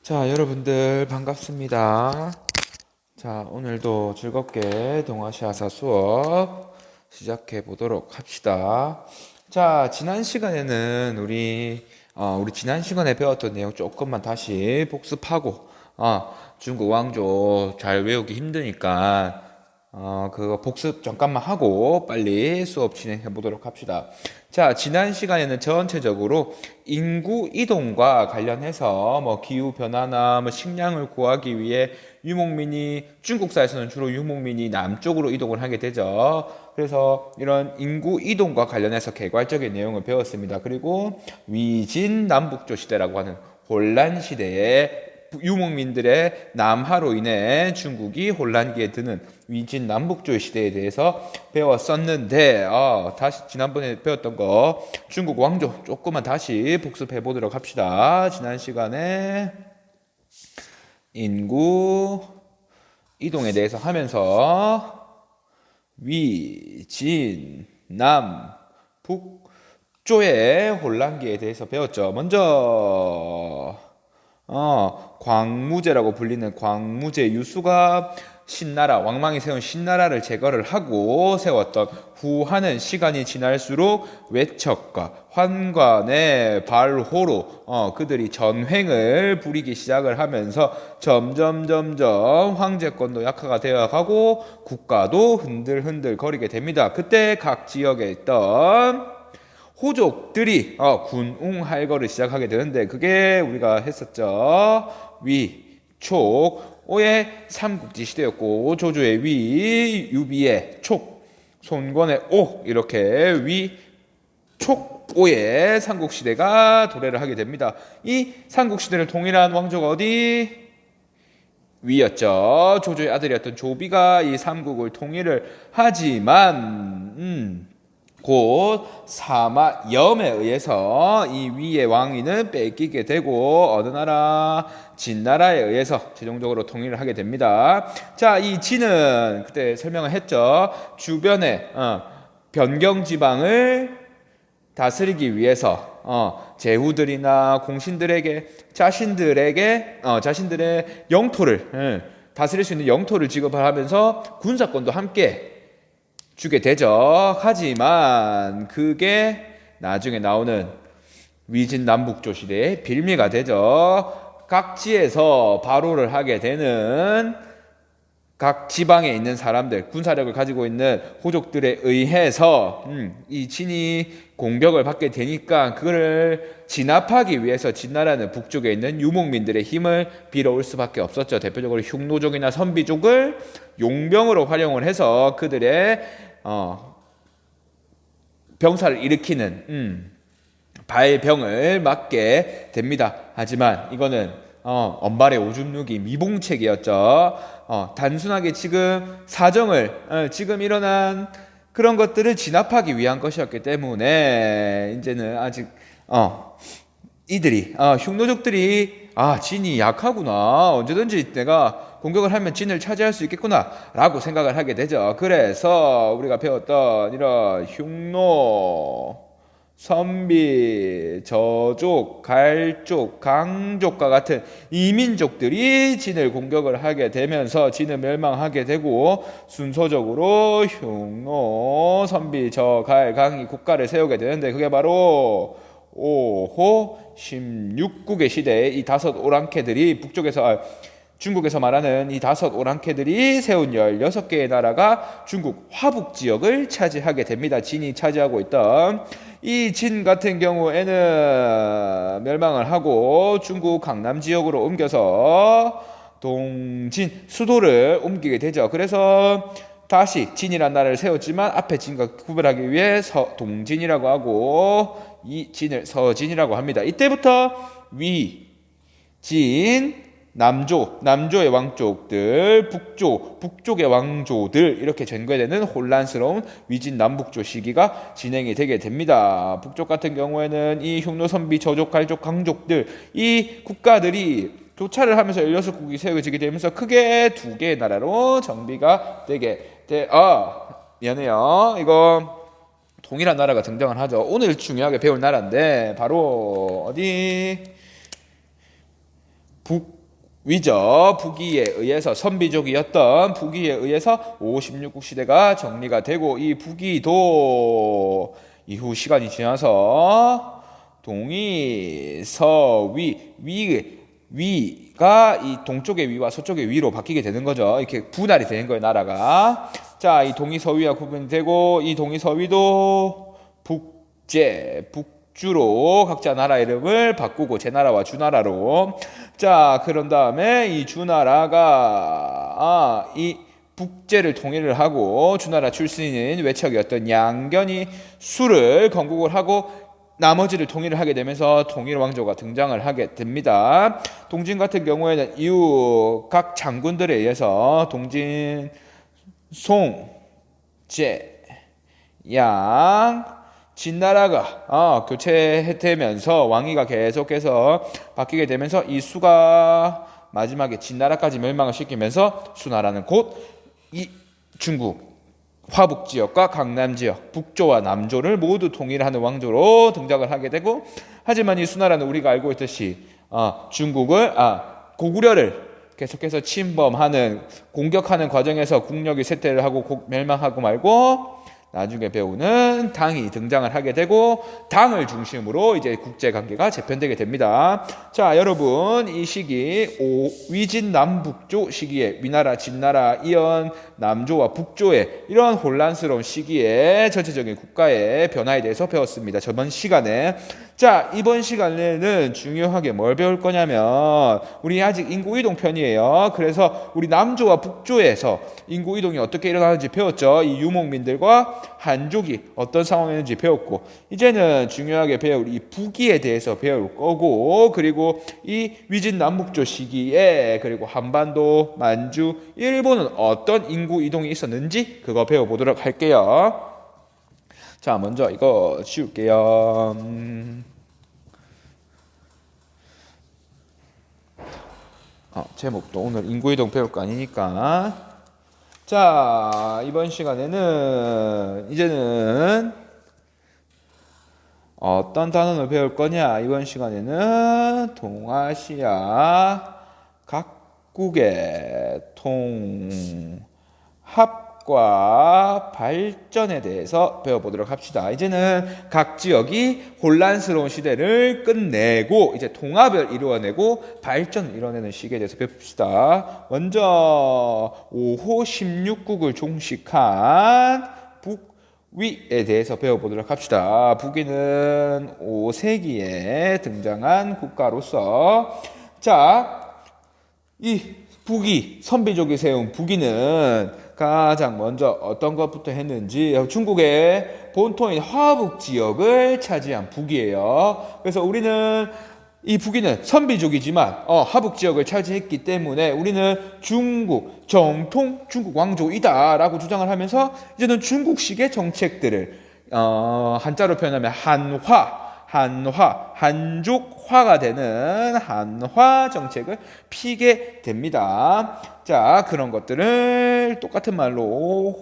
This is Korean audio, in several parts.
자, 여러분들 반갑습니다. 자, 오늘도 즐겁게 동아시아사 수업 시작해 보도록 합시다. 자, 지난 시간에는 우리 지난 시간에 배웠던 내용 조금만 다시 복습하고 중국 왕조 잘 외우기 힘드니까 그거 복습 잠깐만 하고 빨리 수업 진행해 보도록 합시다. 자, 지난 시간에는 전체적으로 인구 이동과 관련해서 뭐 기후 변화나 뭐 식량을 구하기 위해 중국사에서는 주로 유목민이 남쪽으로 이동을 하게 되죠. 그래서 이런 인구 이동과 관련해서 개괄적인 내용을 배웠습니다. 그리고 위진 남북조 시대라고 하는 혼란 시대에 유목민들의 남하로 인해 중국이 혼란기에 드는 위진 남북조 시대에 대해서 배웠었는데 다시 지난번에 배웠던 거 중국 왕조 조금만 다시 복습해 보도록 합시다. 지난 시간에 인구 이동에 대해서 하면서 위진 남북조의 혼란기에 대해서 배웠죠. 먼저 광무제라고 불리는 광무제 유수가 신나라, 왕망이 세운 신나라를 제거를 하고 세웠던 후하는 시간이 지날수록 외척과 환관의 발호로 그들이 전횡을 부리기 시작을 하면서 점점 황제권도 약화가 되어가고 국가도 흔들흔들 거리게 됩니다. 그때 각 지역에 있던 호족들이 군웅할거를 시작하게 되는데 그게 우리가 했었죠. 위, 촉, 오의 삼국지 시대였고 조조의 위, 유비의 촉, 손권의 오 이렇게 위, 촉, 오의 삼국시대가 도래를 하게 됩니다. 이 삼국시대를 통일한 왕조가 어디? 위였죠. 조조의 아들이었던 조비가 이 삼국을 통일을 하지만 곧 사마염에 의해서 이 위의 왕위는 뺏기게 되고 어느 나라? 진나라에 의해서 최종적으로 통일을 하게 됩니다. 자, 이 진은 그때 설명을 했죠. 주변의 변경 지방을 다스리기 위해서 제후들이나 공신들에게 자신들의 영토를 다스릴 수 있는 영토를 지급을 하면서 군사권도 함께 주게 되죠. 하지만 그게 나중에 나오는 위진 남북조 시대의 빌미가 되죠. 각지에서 발호를 하게 되는 각 지방에 있는 사람들, 군사력을 가지고 있는 호족들에 의해서 이 진이 공격을 받게 되니까 그거를 진압하기 위해서 진나라는 북쪽에 있는 유목민들의 힘을 빌어올 수밖에 없었죠. 대표적으로 흉노족이나 선비족을 용병으로 활용을 해서 그들의 병사를 일으키는 발병을 막게 됩니다. 하지만 이거는 언발의 오줌 누기 미봉책이었죠. 단순하게 지금 사정을 지금 일어난 그런 것들을 진압하기 위한 것이었기 때문에 이제는 아직 이들이 흉노족들이 진이 약하구나, 언제든지 내가 공격을 하면 진을 차지할 수 있겠구나 라고 생각을 하게 되죠. 그래서 우리가 배웠던 이런 흉노, 선비, 저족, 갈족, 강족과 같은 이민족들이 진을 공격을 하게 되면서 진을 멸망하게 되고 순서적으로 흉노, 선비, 저, 갈, 강이 국가를 세우게 되는데 그게 바로 5호 16국의 시대에 이 다섯 오랑캐들이 중국에서 말하는 이 다섯 오랑캐들이 세운 16개의 나라가 중국 화북 지역을 차지하게 됩니다. 진이 차지하고 있던 이 진 같은 경우에는 멸망을 하고 중국 강남 지역으로 옮겨서 동진 수도를 옮기게 되죠. 그래서 다시 진이란 나라를 세웠지만 앞에 진과 구별하기 위해 동진이라고 하고 이 진을 서진이라고 합니다. 이때부터 위, 진, 남조의 왕족들, 북쪽의 왕조들 이렇게 전개되는 혼란스러운 위진 남북조 시기가 진행이 되게 됩니다. 북쪽 같은 경우에는 이 흉노, 선비, 저족, 갈족, 강족들 이 국가들이 교차를 하면서 16국이 세워지게 되면서 크게 두 개의 나라로 정비가 되게 미안해요. 이거 동일한 나라가 등장을 하죠. 오늘 중요하게 배울 나라인데 바로 어디? 북 위저 북이에 의해서 선비족이었던 북이에 의해서 56국 시대가 정리가 되고 이 북이도 이후 시간이 지나서 동이 서위 위가 이 동쪽의 위와 서쪽의 위로 바뀌게 되는 거죠. 이렇게 분할이 되는 거예요, 나라가. 자, 이 동이 서위와 구분이 되고 이 동이 서위도 북주로 각자 나라 이름을 바꾸고 제나라와 주나라로. 자, 그런 다음에 이 주나라가 이 북제를 통일을 하고 주나라 출신인 외척이었던 양견이 수를 건국을 하고 나머지를 통일을 하게 되면서 통일 왕조가 등장을 하게 됩니다. 동진 같은 경우에는 이후 각 장군들에 의해서 동진, 송, 제, 양, 진나라가 교체되면서 왕위가 계속해서 바뀌게 되면서 이 수가 마지막에 진나라까지 멸망을 시키면서 수나라는 곧 이 중국 화북 지역과 강남 지역, 북조와 남조를 모두 통일하는 왕조로 등장을 하게 되고, 하지만 이 수나라는 우리가 알고 있듯이 중국을 고구려를 계속해서 침범하는 공격하는 과정에서 국력이 쇠퇴를 하고 멸망하고 말고 나중에 배우는 당이 등장을 하게 되고 당을 중심으로 이제 국제 관계가 재편되게 됩니다. 자, 여러분 이 시기 위진 남북조 시기에 위나라, 진나라, 이연 남조와 북조의 이런 혼란스러운 시기에 전체적인 국가의 변화에 대해서 배웠습니다. 저번 시간에. 자, 이번 시간에는 중요하게 뭘 배울 거냐면 우리 아직 인구이동 편이에요. 그래서 우리 남조와 북조에서 인구이동이 어떻게 일어나는지 배웠죠. 이 유목민들과 한족이 어떤 상황이었는지 배웠고, 이제는 중요하게 배울 이 북이에 대해서 배울 거고, 그리고 이 위진 남북조 시기에 그리고 한반도, 만주, 일본은 어떤 인구이동이 있었는지 그거 배워보도록 할게요. 자, 먼저 이거 지울게요. 제목도 오늘 인구이동 배울 거 아니니까. 자, 이번 시간에는 이제는 어떤 단어를 배울 거냐? 이번 시간에는 동아시아 각국의 통합과 발전에 대해서 배워보도록 합시다. 이제는 각 지역이 혼란스러운 시대를 끝내고 이제 통합을 이루어내고 발전을 이뤄내는 시기에 대해서 배웁시다. 먼저 5호 16국을 종식한 북위에 대해서 배워보도록 합시다. 북위는 5세기에 등장한 국가로서, 자, 이 북위, 선비족이 세운 북위는 가장 먼저 어떤 것부터 했는지 중국의 본토인 화북 지역을 차지한 북이에요. 그래서 우리는 이 북위는 선비족이지만 화북 지역을 차지했기 때문에 우리는 중국 정통 중국 왕조이다라고 주장을 하면서 이제는 중국식의 정책들을 한자로 표현하면 한족화가 되는 한화 정책을 피게 됩니다. 자, 그런 것들을 똑같은 말로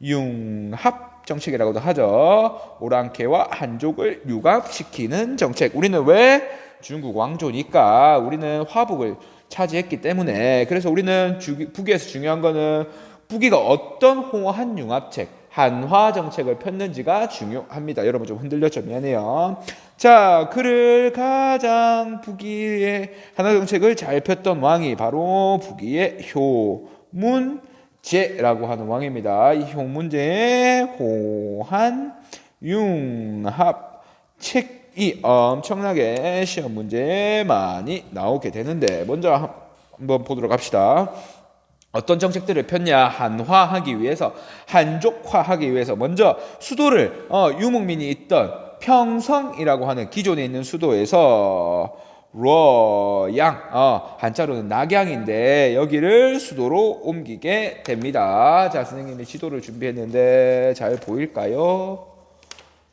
호한융합 정책이라고도 하죠. 오랑캐와 한족을 융합시키는 정책. 우리는 왜? 중국 왕조니까 우리는 화북을 차지했기 때문에. 그래서 우리는 북위에서 중요한 거는 북위가 어떤 호한융합책, 한화 정책을 폈는지가 중요합니다. 여러분 좀 흔들렸죠? 미안해요. 자, 그를 가장 북위의 한화 정책을 잘 폈던 왕이 바로 북위의 효문제라고 하는 왕입니다. 이 효문제의 호한융합 책이 엄청나게 시험 문제에 많이 나오게 되는데, 먼저 한번 보도록 합시다. 어떤 정책들을 폈냐? 한화하기 위해서, 한족화하기 위해서 먼저 수도를 유목민이 있던 평성이라고 하는 기존에 있는 수도에서 뤄양, 한자로는 낙양인데 여기를 수도로 옮기게 됩니다. 자, 선생님이 지도를 준비했는데 잘 보일까요?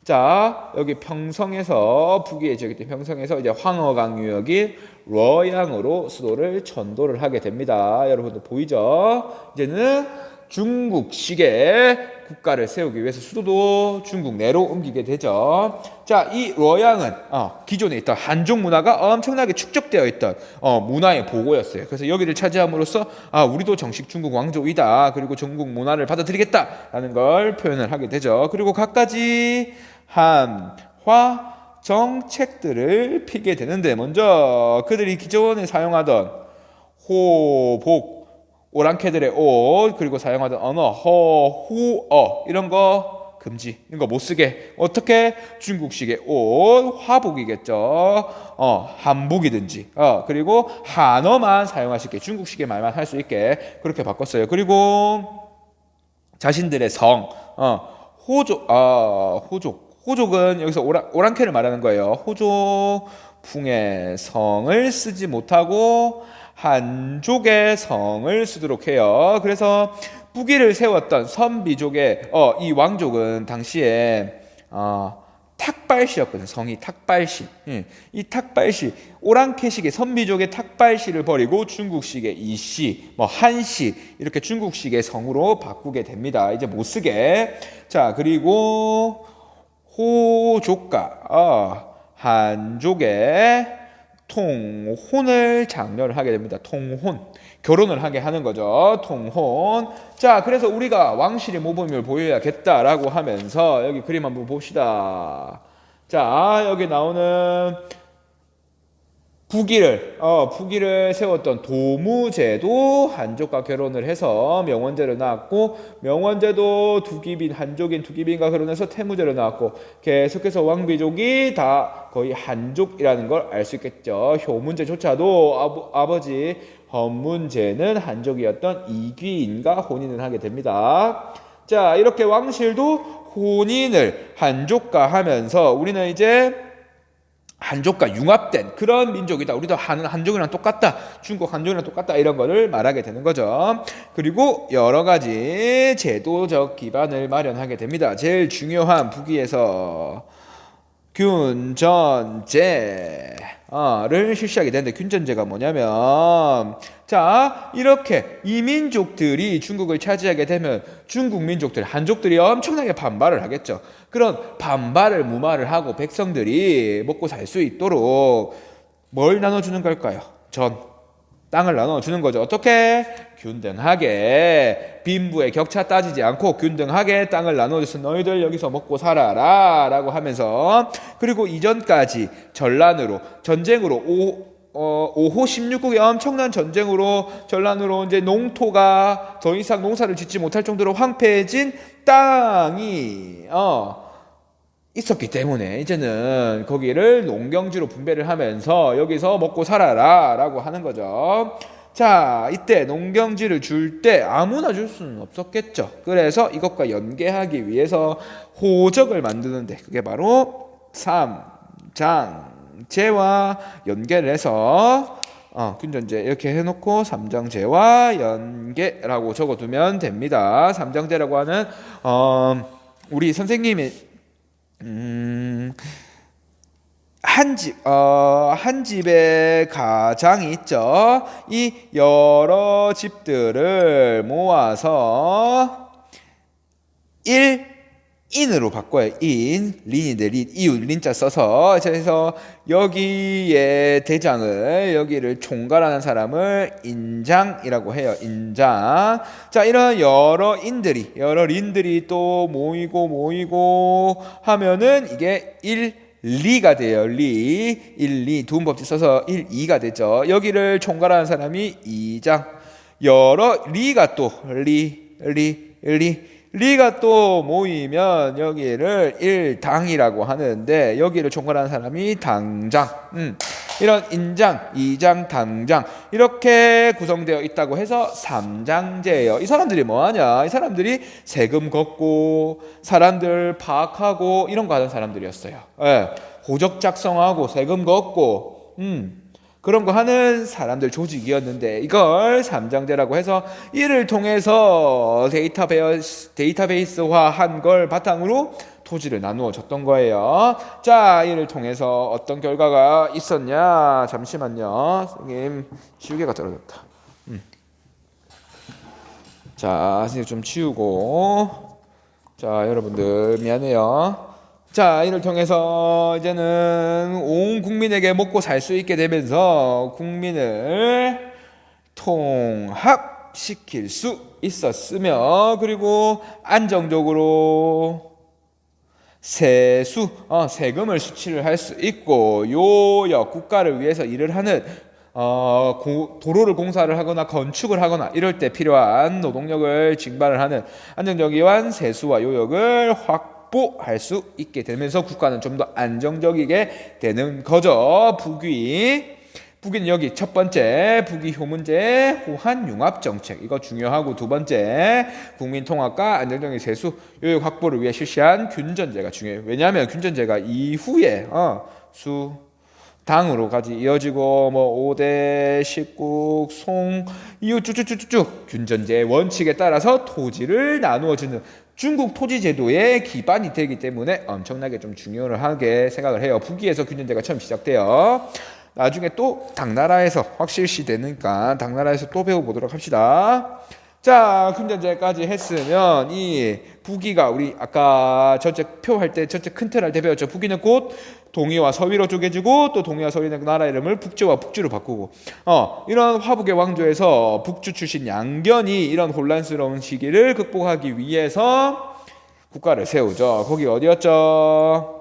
자, 여기 평성에서 북위의 지역이 평성에서 이제 황허강 유역이 뤄양으로 수도를 전도를 하게 됩니다. 여러분들 보이죠? 이제는 중국식의 국가를 세우기 위해서 수도도 중국 내로 옮기게 되죠. 자, 이 뤄양은 기존에 있던 한족 문화가 엄청나게 축적되어 있던 문화의 보고였어요. 그래서 여기를 차지함으로써 우리도 정식 중국 왕조이다. 그리고 중국 문화를 받아들이겠다라는 걸 표현을 하게 되죠. 그리고 갖가지 한화 정책들을 피게 되는데, 먼저 그들이 기존에 사용하던 호복, 오랑캐들의 옷, 그리고 사용하던 언어 후어 이런 거 금지, 이런 거 못 쓰게. 어떻게? 중국식의 옷, 화복이겠죠. 한복이든지 그리고 한어만 사용할 수 있게, 중국식의 말만 할 수 있게 그렇게 바꿨어요. 그리고 자신들의 성 호족은 여기서 오랑캐를 말하는 거예요. 호족풍의 성을 쓰지 못하고 한족의 성을 쓰도록 해요. 그래서 부기를 세웠던 선비족의 이 왕족은 당시에 탁발시였거든요. 성이 탁발시. 이 탁발시, 오랑캐식의 선비족의 탁발시를 버리고 중국식의 이시, 한시 이렇게 중국식의 성으로 바꾸게 됩니다. 이제 못 쓰게. 자, 그리고 호족과 한족의 통혼을 장려를 하게 됩니다. 통혼, 결혼을 하게 하는 거죠. 통혼. 자, 그래서 우리가 왕실의 모범을 보여야겠다라고 하면서 여기 그림 한번 봅시다. 자, 여기 나오는 부기를 세웠던 도무제도 한족과 결혼을 해서 명원제를 낳았고, 명원제도 한족인 두기빈과 결혼해서 태무제를 낳았고, 계속해서 왕비족이 다 거의 한족이라는 걸 알 수 있겠죠. 효문제조차도 아버지 헌문제는 한족이었던 이귀인과 혼인을 하게 됩니다. 자, 이렇게 왕실도 혼인을 한족과 하면서 우리는 이제 한족과 융합된 그런 민족이다. 우리도 한족이랑 똑같다. 중국 한족이랑 똑같다. 이런 거를 말하게 되는 거죠. 그리고 여러 가지 제도적 기반을 마련하게 됩니다. 제일 중요한 부기에서 균전제를 실시하게 되는데, 균전제가 뭐냐면, 자, 이렇게 이 민족들이 중국을 차지하게 되면 중국 민족들, 한족들이 엄청나게 반발을 하겠죠. 그런 반발을 무마를 하고 백성들이 먹고 살 수 있도록 뭘 나눠주는 걸까요? 땅을 나눠주는 거죠. 어떻게? 균등하게, 빈부의 격차 따지지 않고 균등하게 땅을 나눠줘서 너희들 여기서 먹고 살아라 라고 하면서, 그리고 이전까지 전쟁으로 5호 16국의 엄청난 전란으로 이제 농토가 더 이상 농사를 짓지 못할 정도로 황폐해진 땅이 있었기 때문에 이제는 거기를 농경지로 분배를 하면서 여기서 먹고 살아라 라고 하는 거죠. 자, 이때 농경지를 줄 때 아무나 줄 수는 없었겠죠. 그래서 이것과 연계하기 위해서 호적을 만드는데, 그게 바로 삼장제와 연계를 해서 균전제 이렇게 해놓고 삼장제와 연계라고 적어두면 됩니다. 삼장제라고 하는 우리 선생님이 한 집에 가장이 있죠. 이 여러 집들을 모아서 1인으로 바꿔요. 린인데 이웃 린자 써서, 그래서 여기에 대장을, 여기를 총괄하는 사람을 인장이라고 해요. 인장. 자, 이런 여러 린들이 또 모이고 하면은 이게 리가 돼요. 1리 두음법칙 써서 1,2가 되죠. 여기를 총괄하는 사람이 이장. 여러 리가 또 리가 또 모이면 여기를 일당이라고 하는데, 여기를 총괄하는 사람이 당장. 이런 인장, 이장, 당장 이렇게 구성되어 있다고 해서 삼장제예요. 이 사람들이 뭐하냐? 이 사람들이 세금 걷고 사람들 파악하고 이런 거 하는 사람들이었어요. 호적 작성하고 세금 걷고 그런 거 하는 사람들 조직이었는데, 이걸 삼장제라고 해서 이를 통해서 데이터베이스화한 걸 바탕으로 토지를 나누어 줬던 거예요. 자, 이를 통해서 어떤 결과가 있었냐? 잠시만요. 선생님, 시계가 떨어졌다. 자, 선생님 좀 치우고. 자, 여러분들 미안해요. 자, 이를 통해서 이제는 온 국민에게 먹고 살 수 있게 되면서 국민을 통합시킬 수 있었으며, 그리고 안정적으로 세금을 수취를 할 수 있고, 요역 국가를 위해서 일을 하는 도로를 공사를 하거나 건축을 하거나 이럴 때 필요한 노동력을 징발을 하는 안정적이한 세수와 요역을 확보할 수 있게 되면서 국가는 좀 더 안정적이게 되는 거죠. 북위는 여기 첫 번째 북위 효문제 호한융합 정책, 이거 중요하고, 두 번째 국민 통합과 안정적인 세수 요역 확보를 위해 실시한 균전제가 중요해요. 왜냐하면 균전제가 이후에 당으로까지 이어지고, 뭐 5대 10국 송 이후 쭉쭉쭉쭉 균전제의 원칙에 따라서 토지를 나누어 주는 중국 토지 제도의 기반이 되기 때문에 엄청나게 좀 중요하게 생각을 해요. 북위에서 균전제가 처음 시작돼요. 나중에 또 당나라에서 확실시 되니까 당나라에서 또 배워보도록 합시다. 자, 균전제까지 했으면 이 북위가 우리 아까 전체 표 할 때, 전체 큰 틀 할 때 배웠죠. 북위는 곧 동위와 서위로 쪼개지고, 또 동위와 서위는 나라 이름을 북제와 북주로 바꾸고, 이런 화북의 왕조에서 북주 출신 양견이 이런 혼란스러운 시기를 극복하기 위해서 국가를 세우죠. 거기 어디였죠?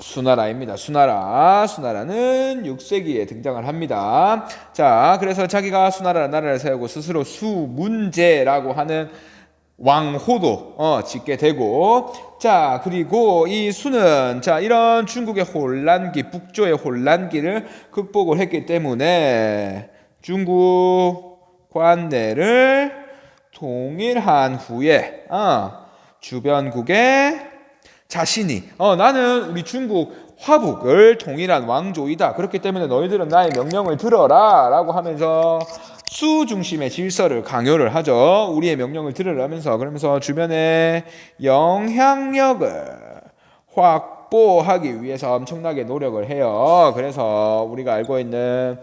수나라입니다. 수나라는 6세기에 등장을 합니다. 자, 그래서 자기가 수나라라는 나라를 세우고 스스로 수문제라고 하는 왕호도 짓게 되고, 자, 그리고 이 수는 자, 이런 중국의 혼란기, 북조의 혼란기를 극복을 했기 때문에 중국 관내를 통일한 후에 주변국에 자신이 나는 우리 중국 화북을 통일한 왕조이다, 그렇기 때문에 너희들은 나의 명령을 들어라 라고 하면서 수 중심의 질서를 강요를 하죠. 우리의 명령을 들으라면서. 그러면서 주변의 영향력을 확보하기 위해서 엄청나게 노력을 해요. 그래서 우리가 알고 있는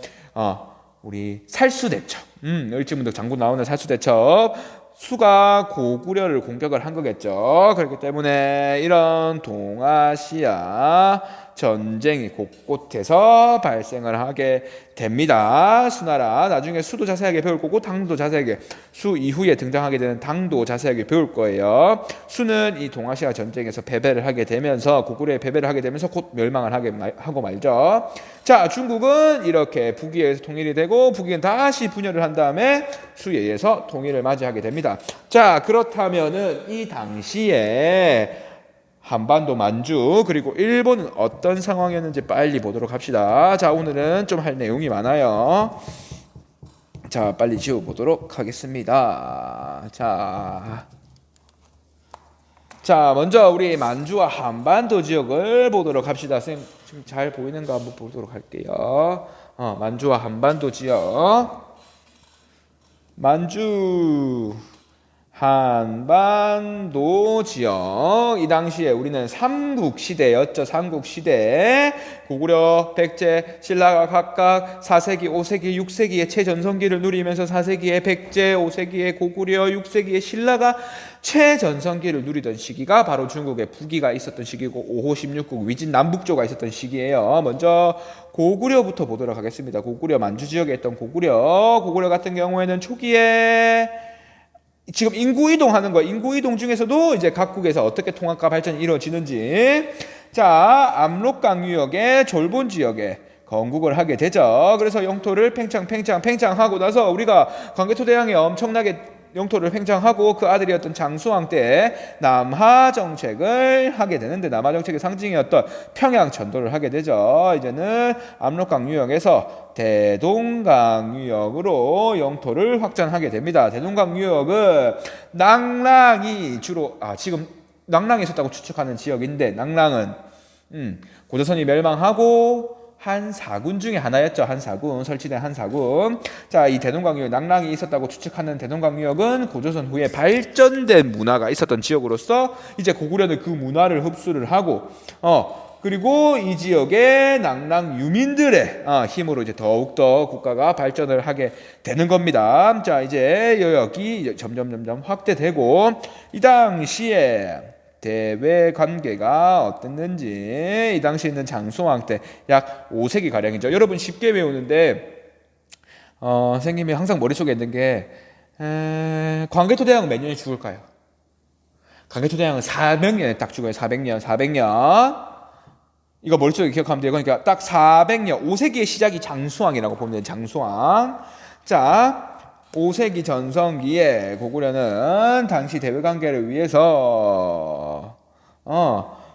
우리 살수대첩, 을지문덕 장군 나오는 살수대첩, 수가 고구려를 공격을 한 거겠죠. 그렇기 때문에 이런 동아시아 전쟁이 곳곳에서 발생을 하게 됩니다. 수나라 나중에 수도 자세하게 배울 거고, 당도 자세하게, 수 이후에 등장하게 되는 당도 자세하게 배울 거예요. 수는 이 동아시아 전쟁에서 패배를 하게 되면서, 고구려에 패배를 하게 되면서 곧 멸망을 하고 말죠. 자, 중국은 이렇게 북위에 의해서 통일이 되고, 북위는 다시 분열을 한 다음에 수에 의해서 통일을 맞이하게 됩니다. 자, 그렇다면은 이 당시에 한반도, 만주, 그리고 일본은 어떤 상황이었는지 빨리 보도록 합시다. 자, 오늘은 좀 할 내용이 많아요. 자, 빨리 지워보도록 하겠습니다. 자, 먼저 우리 만주와 한반도 지역을 보도록 합시다. 선생님 지금 잘 보이는가 한번 보도록 할게요. 만주와 한반도 지역. 만주 한반도 지역, 이 당시에 우리는 삼국시대였죠. 삼국시대. 고구려, 백제, 신라가 각각 4세기, 5세기, 6세기의 최전성기를 누리면서 4세기의 백제, 5세기의 고구려, 6세기의 신라가 최전성기를 누리던 시기가 바로 중국의 북위가 있었던 시기고, 5호 16국 위진 남북조가 있었던 시기예요. 먼저 고구려부터 보도록 하겠습니다. 고구려, 만주 지역에 있던 고구려 같은 경우에는 초기에 지금 인구 이동하는 거, 인구 이동 중에서도 이제 각국에서 어떻게 통합과 발전이 이루어지는지, 자, 압록강 유역의 졸본 지역에 건국을 하게 되죠. 그래서 영토를 팽창하고 나서 우리가 광개토대왕이 엄청나게 영토를 팽창하고 그 아들이었던 장수왕 때 남하 정책을 하게 되는데, 남하 정책의 상징이었던 평양 전도를 하게 되죠. 이제는 압록강 유역에서 대동강 유역으로 영토를 확장하게 됩니다. 대동강 유역은 낭랑이 주로 지금 낭랑이 있었다고 추측하는 지역인데, 낭랑은 고조선이 멸망하고 한사군 중에 하나였죠. 한사군, 설치된 한사군. 자, 이 대동강유역, 낭랑이 있었다고 추측하는 대동강유역은 고조선 후에 발전된 문화가 있었던 지역으로서 이제 고구려는 그 문화를 흡수를 하고 그리고 이 지역의 낭랑 유민들의 힘으로 이제 더욱더 국가가 발전을 하게 되는 겁니다. 자, 이제 여기 점점 확대되고 이 당시에 대외 관계가 어땠는지 이 당시에 있는 장수왕 때 약 5세기 가량이죠. 여러분 쉽게 외우는데 선생님이 항상 머릿속에 있는 게 광개토대왕은 몇 년에 죽을까요? 광개토대왕은 400년에 딱 죽어요. 400년. 이거 머릿속에 기억하면 돼요. 그러니까 딱 400년, 5세기의 시작이 장수왕이라고 보면 돼요. 장수왕. 자, 5세기 전성기에 고구려는 당시 대외관계를 위해서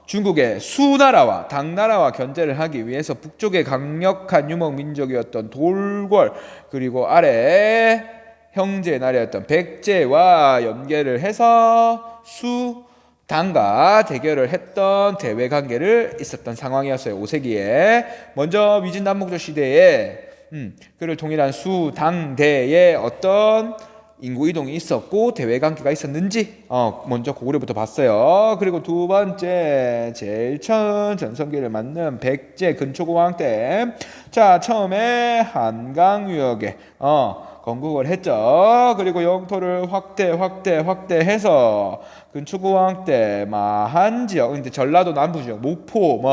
중국의 수나라와 당나라와 견제를 하기 위해서 북쪽의 강력한 유목 민족이었던 돌궐 그리고 아래 형제 나라였던 백제와 연계를 해서 수당과 대결을 했던 대외 관계를 있었던 상황이었어요. 5세기에 먼저 위진남북조 시대에 그를 통일한 수당대의 어떤 인구 이동이 있었고 대외 관계가 있었는지 먼저 고구려부터 봤어요. 그리고 두 번째 제일 처음 전성기를 맞는 백제 근초고왕 때 자 처음에 한강 유역에 건국을 했죠. 그리고 영토를 확대해서 근초고왕 때 마한 지역, 근데 전라도 남부 지역, 목포,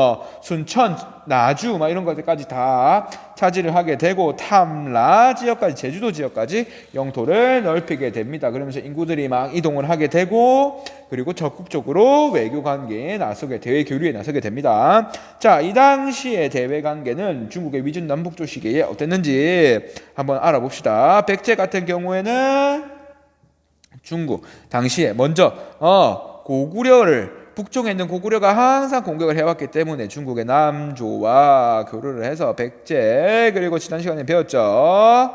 순천, 나주, 이런 것들까지 다 차지를 하게 되고 탐라 지역까지, 제주도 지역까지 영토를 넓히게 됩니다. 그러면서 인구들이 막 이동을 하게 되고 그리고 적극적으로 외교 관계에 나서게, 대외 교류에 나서게 됩니다. 자, 이 당시의 대외 관계는 중국의 위준 남북조 시기에 어땠는지 한번 알아봅시다. 백제 같은 경우에는 중국 당시에 먼저 고구려를 북쪽에 있는 고구려가 항상 공격을 해왔기 때문에 중국의 남조와 교류를 해서 백제 그리고 지난 시간에 배웠죠.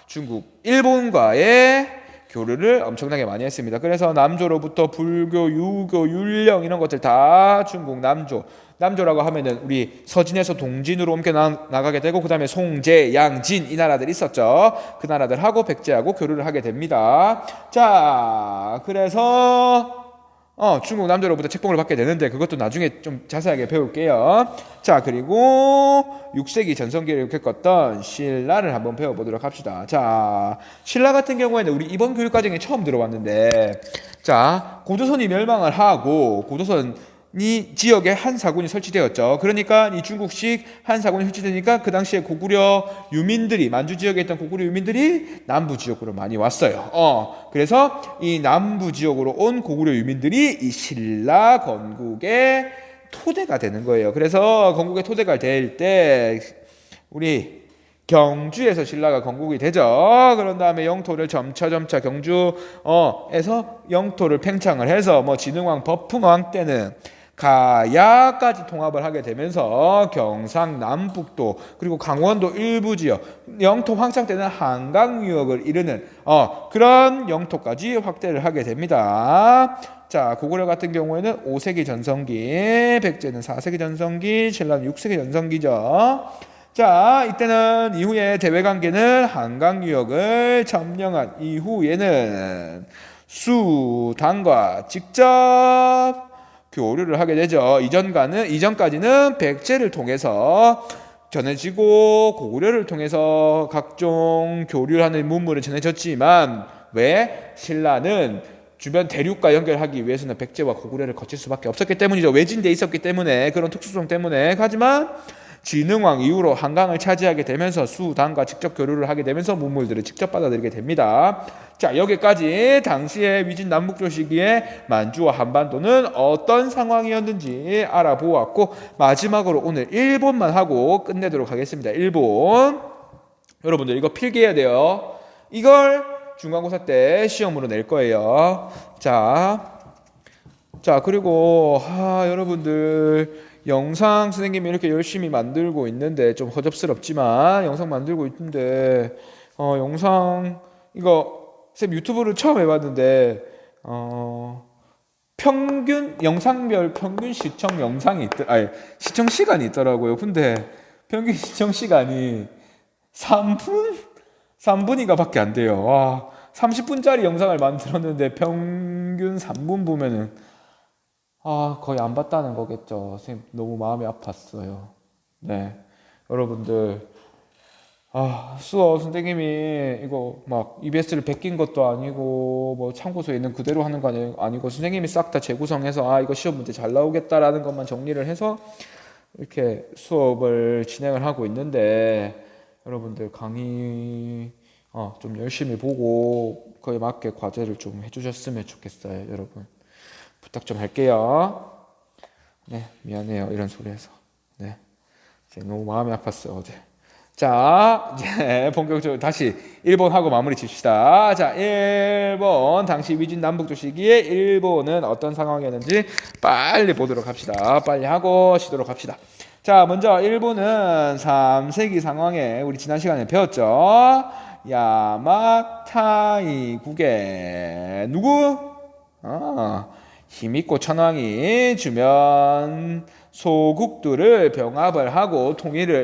중국 일본과의 교류를 엄청나게 많이 했습니다. 그래서 남조로부터 불교, 유교, 율령 이런 것들 다 중국 남조라고 하면은 우리 서진에서 동진으로 옮겨 나가게 되고 그 다음에 송제, 양진 이 나라들이 있었죠. 그 나라들하고 백제하고 교류를 하게 됩니다. 자, 그래서 중국 남조로부터 책봉을 받게 되는데 그것도 나중에 좀 자세하게 배울게요. 자, 그리고 6세기 전성기를 겪었던 신라를 한번 배워보도록 합시다. 자, 신라 같은 경우에는 우리 이번 교육과정에 처음 들어봤는데 자, 고조선이 멸망을 하고 고조선이 지역에 한 사군이 설치되었죠. 그러니까 이 중국식 한 사군이 설치되니까 그 당시에 고구려 유민들이 만주 지역에 있던 고구려 유민들이 남부 지역으로 많이 왔어요. 그래서 이 남부 지역으로 온 고구려 유민들이 이 신라 건국의 토대가 되는 거예요. 그래서 건국의 토대가 될 때 우리 경주에서 신라가 건국이 되죠. 그런 다음에 영토를 점차 경주에서 영토를 팽창을 해서 진흥왕, 법흥왕 때는 가야까지 통합을 하게 되면서 경상남북도 그리고 강원도 일부 지역 영토 확장 때는 한강 유역을 이르는 그런 영토까지 확대를 하게 됩니다. 자, 고구려 같은 경우에는 5세기 전성기, 백제는 4세기 전성기, 신라는 6세기 전성기죠. 자, 이때는 이후에 대외관계는 한강 유역을 점령한 이후에는 수당과 직접 교류를 하게 되죠. 이전까지는 백제를 통해서 전해지고 고구려를 통해서 각종 교류하는 문물을 전해졌지만 왜 신라는 주변 대륙과 연결하기 위해서는 백제와 고구려를 거칠 수밖에 없었기 때문이죠. 외진돼 있었기 때문에 그런 특수성 때문에. 하지만 진흥왕 이후로 한강을 차지하게 되면서 수당과 직접 교류를 하게 되면서 문물들을 직접 받아들이게 됩니다. 자, 여기까지 당시의 위진 남북조 시기에 만주와 한반도는 어떤 상황이었는지 알아보았고 마지막으로 오늘 일본만 하고 끝내도록 하겠습니다. 일본. 여러분들 이거 필기해야 돼요. 이걸 중간고사 때 시험으로 낼 거예요. 자, 그리고 여러분들 영상 선생님이 이렇게 열심히 만들고 있는데 좀 허접스럽지만 영상 만들고 있는데 영상 이거 쌤 유튜브를 처음 해봤는데 평균 영상별 평균 시청 영상이 시청 시간이 있더라고요. 근데 평균 시청 시간이 3분인가 밖에 안 돼요. 와, 30분짜리 영상을 만들었는데 평균 3분 보면은 거의 안 봤다는 거겠죠. 선생님 너무 마음이 아팠어요. 네, 여러분들 수업 선생님이 이거 막 EBS를 베낀 것도 아니고 뭐 참고서에 있는 그대로 하는 거 아니고 선생님이 싹 다 재구성해서 이거 시험 문제 잘 나오겠다라는 것만 정리를 해서 이렇게 수업을 진행을 하고 있는데 여러분들 강의 좀 열심히 보고 그에 맞게 과제를 좀 해주셨으면 좋겠어요. 여러분 부탁 좀 할게요. 네, 미안해요 이런 소리 해서. 네, 너무 마음이 아팠어요 어제. 자, 이제 본격적으로 다시 1번 하고 마무리 칩시다. 자, 1번 당시 위진 남북조 시기에 일본은 어떤 상황이었는지 빨리 보도록 합시다. 빨리 하고 쉬도록 합시다. 자, 먼저 일본은 3세기 상황에 우리 지난 시간에 배웠죠. 야마타이국의 누구? 힘있고 천황이 주면 소국들을 병합을 하고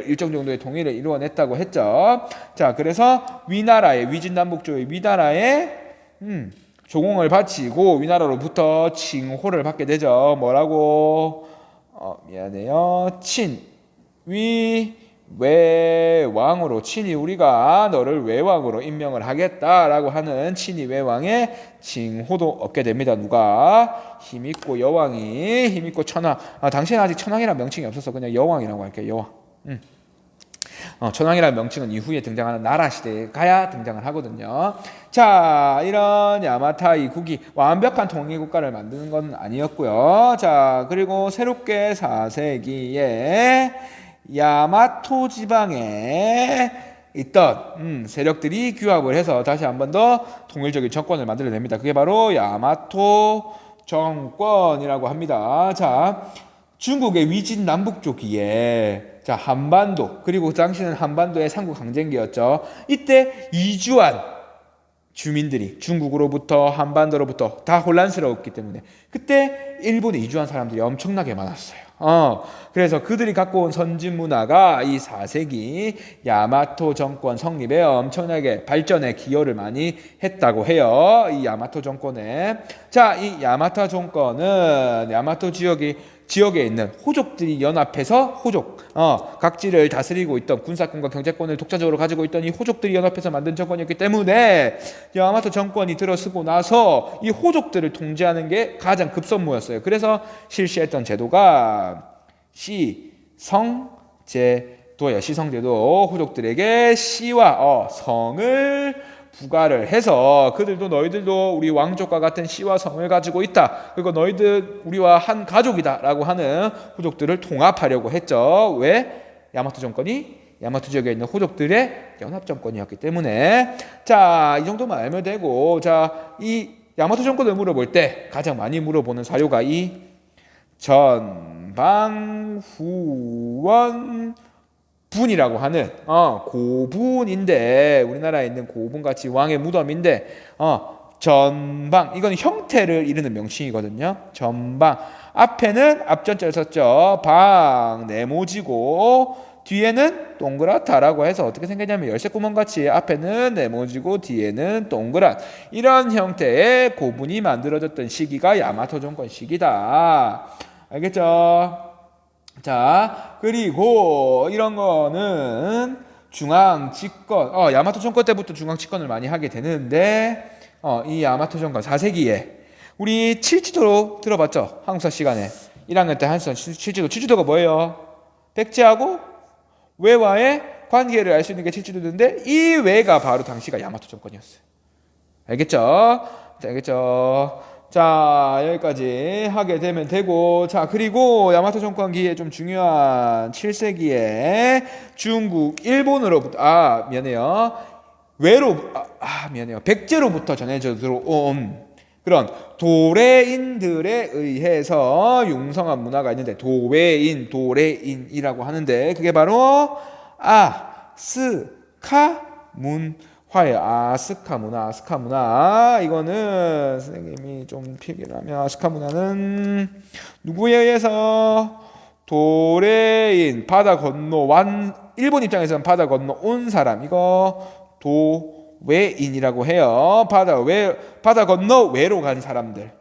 일정 정도의 통일을 이루어냈다고 했죠. 자, 그래서 위진남북조의 위나라에 조공을 바치고 위나라로부터 칭호를 받게 되죠. 뭐라고? 미안해요. 외왕으로 친히 우리가 너를 외왕으로 임명을 하겠다라고 하는 친히 외왕의 칭호도 얻게 됩니다. 누가? 힘있고 여왕이 힘있고 천황. 당시에는 아직 천황이라는 명칭이 없어서 그냥 여왕이라고 할게요. 여왕. 천황이라는 명칭은 이후에 등장하는 나라 시대에 가야 등장을 하거든요. 자, 이런 야마타이 국이 완벽한 통일국가를 만드는 건 아니었고요. 자, 그리고 새롭게 4세기에 야마토 지방에 있던 세력들이 규합을 해서 다시 한 번 더 통일적인 정권을 만들어냅니다. 그게 바로 야마토 정권이라고 합니다. 자, 중국의 위진 남북조기에 자, 한반도, 그리고 그 당시는 한반도의 삼국 강쟁기였죠. 이때 이주한 주민들이 중국으로부터 한반도로부터 다 혼란스러웠기 때문에 그때 일본에 이주한 사람들이 엄청나게 많았어요. 그래서 그들이 갖고 온 선진 문화가 이 4세기 야마토 정권 성립에 엄청나게 발전에 기여를 많이 했다고 해요. 이 야마토 정권에. 자, 이 야마토 정권은 야마토 지역에 있는 호족들이 연합해서 각지를 다스리고 있던 군사권과 경제권을 독자적으로 가지고 있던 이 호족들이 연합해서 만든 정권이었기 때문에 야마토 정권이 들어서고 나서 이 호족들을 통제하는 게 가장 급선무였어요. 그래서 실시했던 제도가 시성제도예요. 시성제도. 호족들에게 시와 성을 부과를 해서 그들도 너희들도 우리 왕족과 같은 시와 성을 가지고 있다. 그리고 너희들 우리와 한 가족이다 라고 하는 호족들을 통합하려고 했죠. 왜? 야마토 정권이 야마토 지역에 있는 호족들의 연합정권이었기 때문에. 자, 이 정도만 알면 되고, 자, 이 야마토 정권을 물어볼 때 가장 많이 물어보는 사료가 이 전방후원 분이라고 하는 고분인데, 우리나라에 있는 고분같이 왕의 무덤인데 전방, 이건 형태를 이르는 명칭이거든요. 전방, 앞에는 앞전자를 썼죠. 방, 네모지고 뒤에는 동그랗다라고 해서 어떻게 생겼냐면 열쇠구멍같이 앞에는 네모지고 뒤에는 동그란 이런 형태의 고분이 만들어졌던 시기가 야마토 정권 시기다. 알겠죠? 자, 그리고 이런 거는 중앙 집권, 야마토 정권 때부터 중앙 집권을 많이 하게 되는데, 이 야마토 정권 4세기에 우리 칠지도 들어봤죠? 한국사 시간에 1학년 때 한수원 칠지도가 뭐예요? 백제하고 외와의 관계를 알 수 있는 게 칠지도인데 이 외가 바로 당시가 야마토 정권이었어요. 알겠죠? 알겠죠? 자, 여기까지 하게 되면 되고, 자, 그리고 야마토 정권기에 좀 중요한 7세기에 중국, 일본으로부터, 미안해요. 백제로부터 전해져 들어온 그런 도레인들에 의해서 융성한 문화가 있는데, 도레인이라고 하는데, 그게 바로 아스카 문화예요. 아스카 문화. 이거는 선생님이 좀 필기를 하면 아스카 문화는 누구에 의해서 바다 건너 일본 입장에서는 바다 건너 온 사람. 이거 외인이라고 해요. 바다 건너 외로 간 사람들.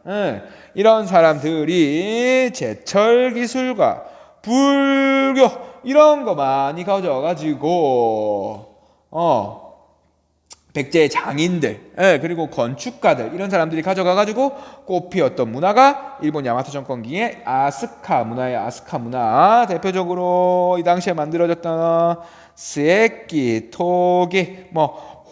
이런 사람들이 제철 기술과 불교 이런 거 많이 가져가지고 백제 장인들, 그리고 건축가들 이런 사람들이 가져가가지고 꽃피웠던 문화가 일본 야마토 정권기의 아스카 문화예요. 아스카 문화 대표적으로 이 당시에 만들어졌던 스에끼, 토기,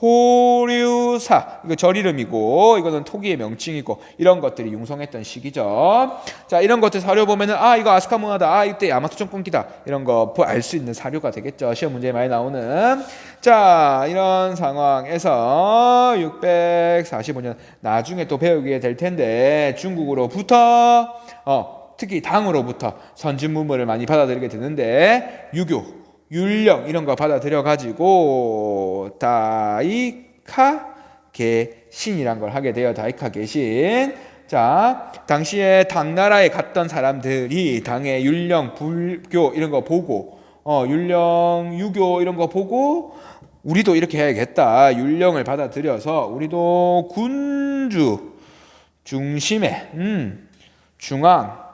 호류사 이거 절 이름이고 이거는 토기의 명칭이고 이런 것들이 융성했던 시기죠. 자, 이런 것들 사료 보면은 이거 아스카 문화다. 이때 야마토 정권기다. 이런 거 알 수 있는 사료가 되겠죠. 시험 문제에 많이 나오는. 자, 이런 상황에서 645년 나중에 또 배우게 될 텐데 중국으로부터 특히 당으로부터 선진문물을 많이 받아들이게 되는데 유교 율령 이런 거 받아들여 가지고 다이카 개신이란 걸 하게 돼요. 다이카 개신. 자, 당시에 당나라에 갔던 사람들이 당의 율령, 불교 이런 거 보고 율령, 유교 이런 거 보고 우리도 이렇게 해야겠다. 율령을 받아들여서 우리도 군주 중심의 중앙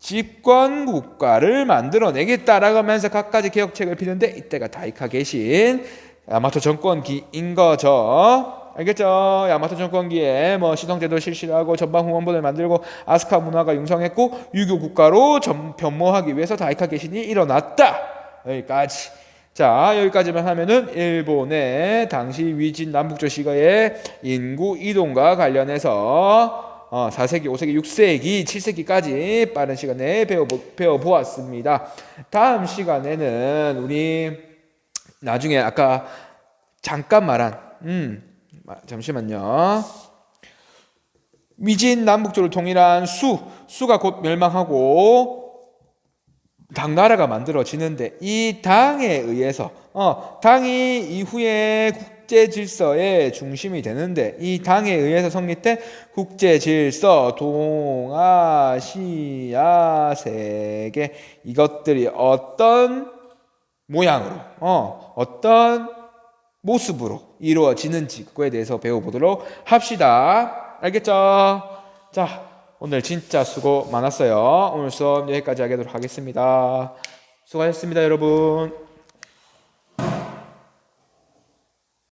집권 국가를 만들어내겠다라고 하면서 갖가지 개혁책을 피는데 이때가 다이카 개신 야마토 정권기인 거죠. 알겠죠? 야마토 정권기에 시성제도 실시하고 전방후원본을 만들고 아스카 문화가 융성했고 유교 국가로 변모하기 위해서 다이카 개신이 일어났다. 여기까지. 자, 여기까지만 하면은 일본의 당시 위진 남북조 시가의 인구 이동과 관련해서 4세기, 5세기, 6세기, 7세기까지 빠른 시간 내에 배워보았습니다. 다음 시간에는 우리 나중에 아까 잠깐 말한 잠시만요. 위진 남북조를 통일한 수가 곧 멸망하고 당나라가 만들어지는데 이 당에 의해서 당이 이후에 국제 질서의 중심이 되는데 이 당에 의해서 성립된 국제 질서, 동아시아 세계 이것들이 어떤 모양으로 어떤 모습으로 이루어지는지 그거에 대해서 배워보도록 합시다. 알겠죠? 자, 오늘 진짜 수고 많았어요. 오늘 수업 여기까지 하도록 하겠습니다. 수고하셨습니다, 여러분.